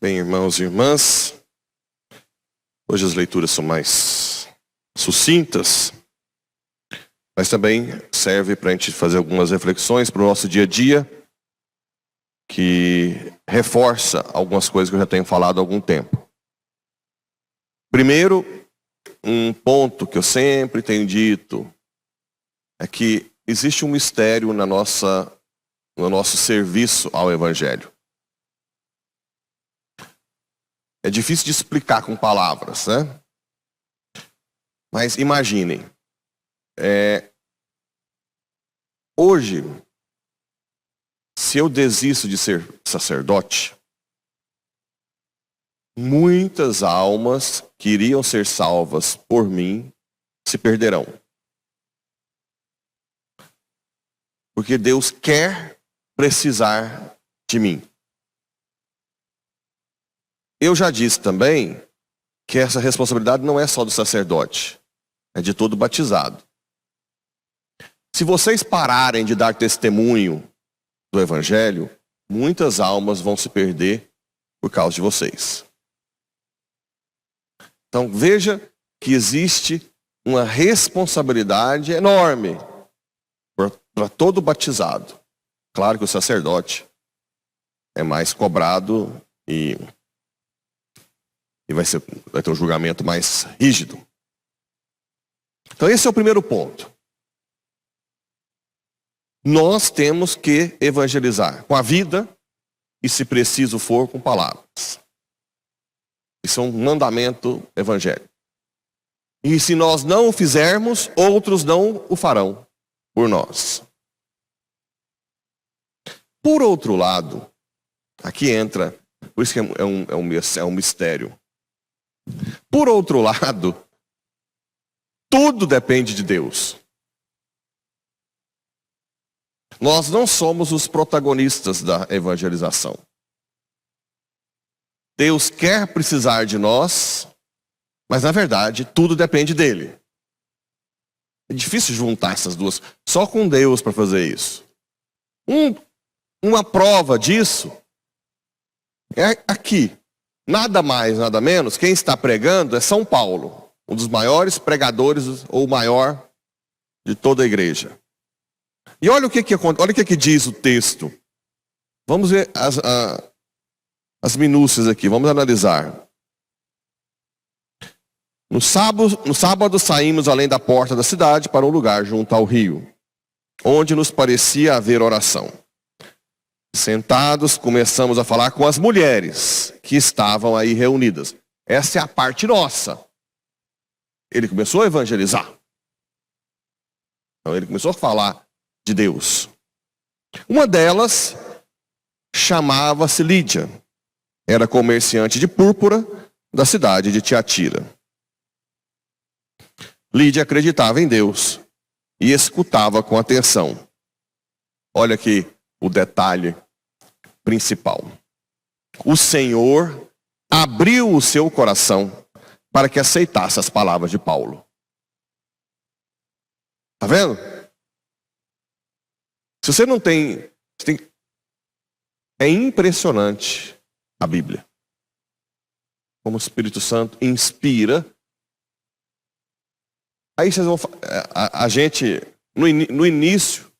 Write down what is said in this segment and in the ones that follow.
Bem, irmãos e irmãs, hoje as leituras são mais sucintas, mas também serve para a gente fazer algumas reflexões para o nosso dia a dia, que reforça algumas coisas que eu já tenho falado há algum tempo. Primeiro, um ponto que eu sempre tenho dito é que existe um mistério no nosso serviço ao Evangelho. É difícil de explicar com palavras, né? Mas imaginem, hoje, se eu desisto de ser sacerdote, muitas almas que iriam ser salvas por mim se perderão. Porque Deus quer precisar de mim. Eu já disse também que essa responsabilidade não é só do sacerdote, é de todo batizado. Se vocês pararem de dar testemunho do Evangelho, muitas almas vão se perder por causa de vocês. Então veja que existe uma responsabilidade enorme para todo batizado. Claro que o sacerdote é mais cobrado e vai ter um julgamento mais rígido. Então esse é o primeiro ponto. Nós temos que evangelizar com a vida e, se preciso for, com palavras. Isso é um mandamento evangélico. E se nós não o fizermos, outros não o farão por nós. Por outro lado, aqui entra, por isso que é um mistério. Por outro lado, tudo depende de Deus. Nós não somos os protagonistas da evangelização. Deus quer precisar de nós, mas na verdade tudo depende dele. É difícil juntar essas duas, só com Deus para fazer isso. Uma prova disso é aqui. Nada mais, nada menos, quem está pregando é São Paulo, um dos maiores pregadores, ou o maior de toda a igreja. E olha o que diz o texto. Vamos ver as minúcias aqui, vamos analisar. No sábado saímos além da porta da cidade para um lugar junto ao rio, onde nos parecia haver oração. Sentados, começamos a falar com as mulheres que estavam aí reunidas. Essa é a parte nossa. Ele começou a evangelizar. Então ele começou a falar de Deus. Uma delas chamava-se Lídia. Era comerciante de púrpura da cidade de Tiatira. Lídia acreditava em Deus e escutava com atenção. Olha aqui o detalhe principal. O Senhor abriu o seu coração para que aceitasse as palavras de Paulo. Está vendo? Se você não tem... É impressionante a Bíblia. Como o Espírito Santo inspira. Aí vocês vão... A gente, no início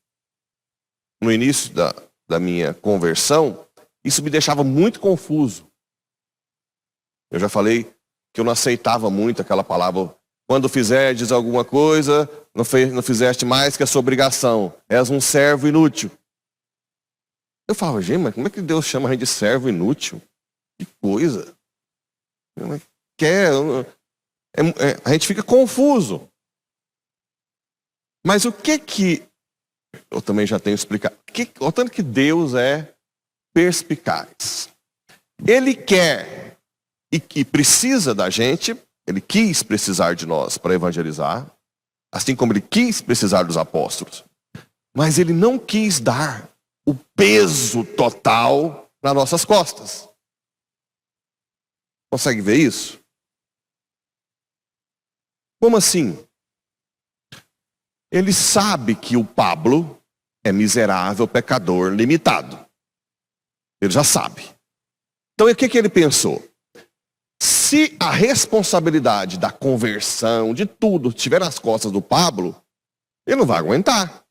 da minha conversão, isso me deixava muito confuso. Eu já falei que eu não aceitava muito aquela palavra. Quando fizerdes alguma coisa, não fizeste mais que a sua obrigação. És um servo inútil. Eu falava, gente, mas como é que Deus chama a gente de servo inútil? Que coisa. A gente fica confuso. Mas o que eu também já tenho explicado. O tanto que Deus é perspicaz. Ele quer e precisa da gente. Ele quis precisar de nós para evangelizar. Assim como ele quis precisar dos apóstolos. Mas ele não quis dar o peso total nas nossas costas. Consegue ver isso? Como assim? Ele sabe que o Pablo é miserável, pecador, limitado. Ele já sabe. Então, o que ele pensou? Se a responsabilidade da conversão, de tudo, estiver nas costas do Pablo, ele não vai aguentar.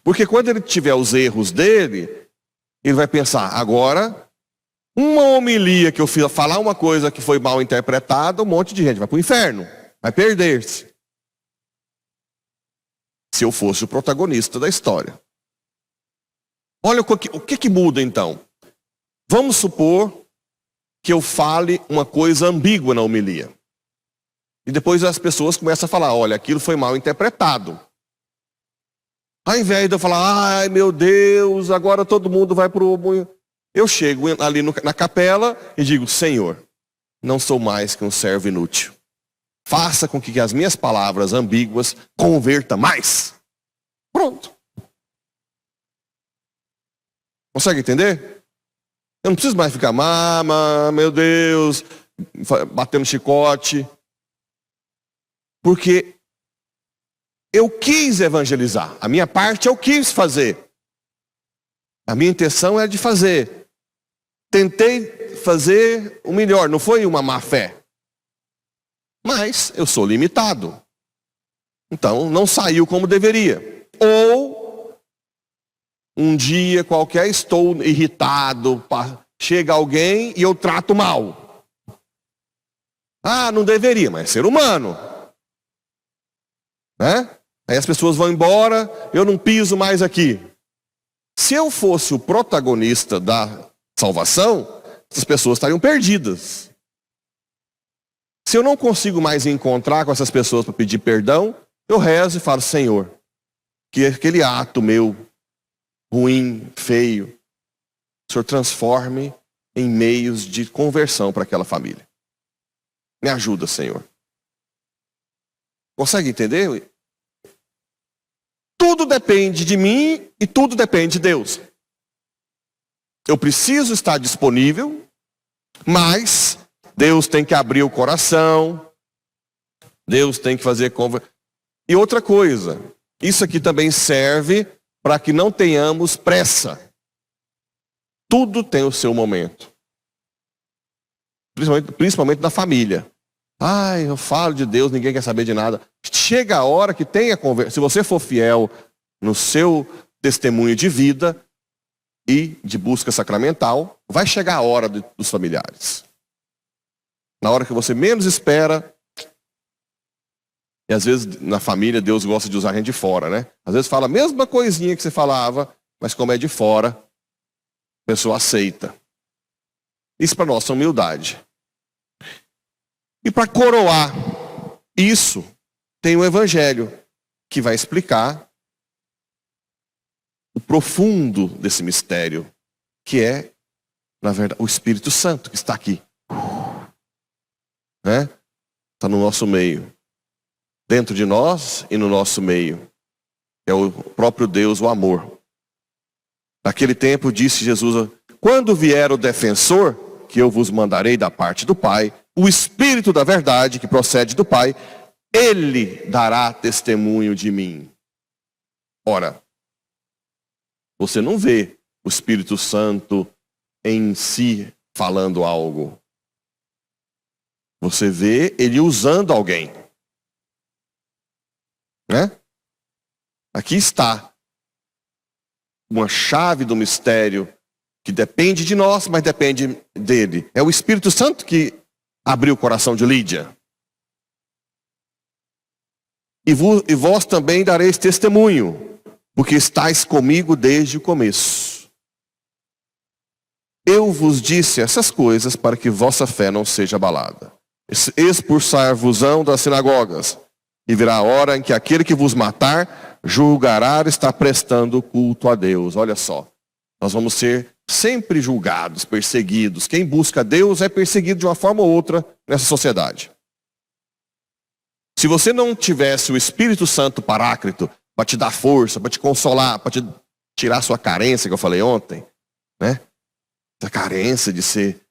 Porque quando ele tiver os erros dele, ele vai pensar, agora, uma homilia que eu fiz, falar uma coisa que foi mal interpretada, um monte de gente vai para o inferno, vai perder-se. Se eu fosse o protagonista da história. Olha o que muda então. Vamos supor que eu fale uma coisa ambígua na homilia. E depois as pessoas começam a falar, olha, aquilo foi mal interpretado. Ao invés de eu falar, ai meu Deus, agora todo mundo vai para o... Eu chego ali na capela e digo, Senhor, não sou mais que um servo inútil. Faça com que as minhas palavras ambíguas convertam mais. Pronto. Consegue entender? Eu não preciso mais ficar, meu Deus, batendo chicote. Porque eu quis evangelizar. A minha parte eu quis fazer. A minha intenção era de fazer. Tentei fazer o melhor, não foi uma má fé. Mas eu sou limitado. Então não saiu como deveria. Ou um dia qualquer estou irritado, chega alguém e eu trato mal. Ah, não deveria, mas é ser humano. Né? Aí as pessoas vão embora, eu não piso mais aqui. Se eu fosse o protagonista da salvação, essas pessoas estariam perdidas. Se eu não consigo mais encontrar com essas pessoas para pedir perdão, eu rezo e falo, Senhor, que aquele ato meu, ruim, feio, o Senhor transforme em meios de conversão para aquela família. Me ajuda, Senhor. Consegue entender? Tudo depende de mim e tudo depende de Deus. Eu preciso estar disponível, mas Deus tem que abrir o coração, Deus tem que fazer conversão. E outra coisa, isso aqui também serve para que não tenhamos pressa. Tudo tem o seu momento. Principalmente na família. Ai, eu falo de Deus, ninguém quer saber de nada. Chega a hora que tenha conversa. Se você for fiel no seu testemunho de vida e de busca sacramental, vai chegar a hora dos familiares. Na hora que você menos espera. E às vezes na família Deus gosta de usar a gente de fora, né? Às vezes fala a mesma coisinha que você falava, mas como é de fora, a pessoa aceita. Isso para nós é humildade. E para coroar isso, tem o Evangelho, que vai explicar o profundo desse mistério, que é, na verdade, o Espírito Santo que está aqui. Né? Está no nosso meio. Dentro de nós e no nosso meio. É o próprio Deus, o amor. Naquele tempo disse Jesus, quando vier o defensor, que eu vos mandarei da parte do Pai, o Espírito da verdade que procede do Pai, ele dará testemunho de mim. Ora, você não vê o Espírito Santo em si falando algo. Você vê ele usando alguém. Né? Aqui está uma chave do mistério que depende de nós, mas depende dele. É o Espírito Santo que abriu o coração de Lídia. E vós também dareis testemunho, porque estáis comigo desde o começo. Eu vos disse essas coisas para que vossa fé não seja abalada. Expulsar-vos-ão das sinagogas, e virá a hora em que aquele que vos matar julgará estar prestando culto a Deus. Olha só, nós vamos ser sempre julgados, perseguidos. Quem busca Deus é perseguido de uma forma ou outra nessa sociedade. Se você não tivesse o Espírito Santo Paráclito para te dar força, para te consolar, para te tirar sua carência, que eu falei ontem, né? Essa carência de ser,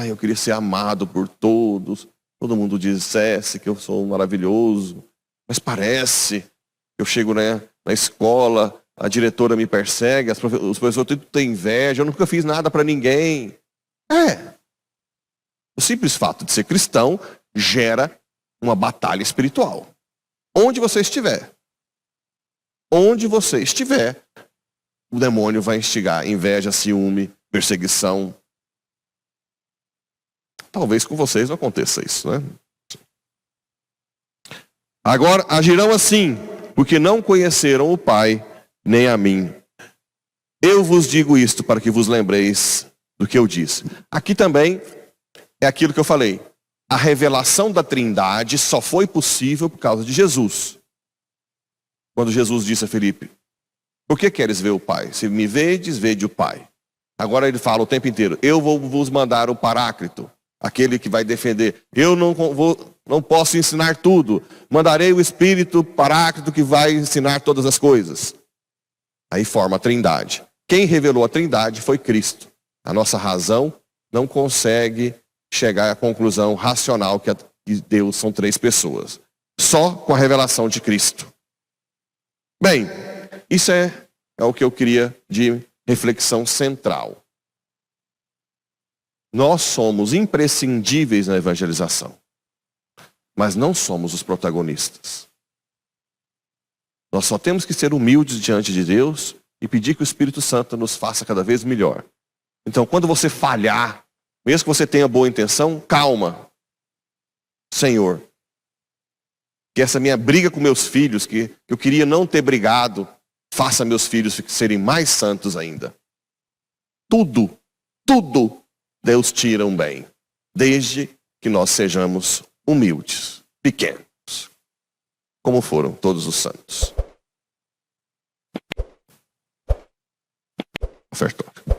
eu queria ser amado por todos, todo mundo dissesse que eu sou maravilhoso, mas parece que eu chego, né, na escola, a diretora me persegue, os professores tudo têm inveja, eu nunca fiz nada para ninguém. O simples fato de ser cristão gera uma batalha espiritual. Onde você estiver, o demônio vai instigar inveja, ciúme, perseguição. Talvez com vocês não aconteça isso, né? Agora agirão assim, porque não conheceram o Pai, nem a mim. Eu vos digo isto para que vos lembreis do que eu disse. Aqui também é aquilo que eu falei. A revelação da Trindade só foi possível por causa de Jesus. Quando Jesus disse a Filipe, por que queres ver o Pai? Se me vedes, vede o Pai. Agora ele fala o tempo inteiro, eu vou vos mandar o Paráclito, aquele que vai defender. Eu não posso ensinar tudo. Mandarei o Espírito Paráclito que vai ensinar todas as coisas. Aí forma a Trindade. Quem revelou a Trindade foi Cristo. A nossa razão não consegue chegar à conclusão racional que Deus são 3 pessoas. Só com a revelação de Cristo. Bem, isso é o que eu queria de reflexão central. Nós somos imprescindíveis na evangelização, mas não somos os protagonistas. Nós só temos que ser humildes diante de Deus e pedir que o Espírito Santo nos faça cada vez melhor. Então, quando você falhar, mesmo que você tenha boa intenção, calma. Senhor, que essa minha briga com meus filhos, que eu queria não ter brigado, faça meus filhos serem mais santos ainda. Tudo Deus tira um bem, desde que nós sejamos humildes, pequenos, como foram todos os santos. Ofertório.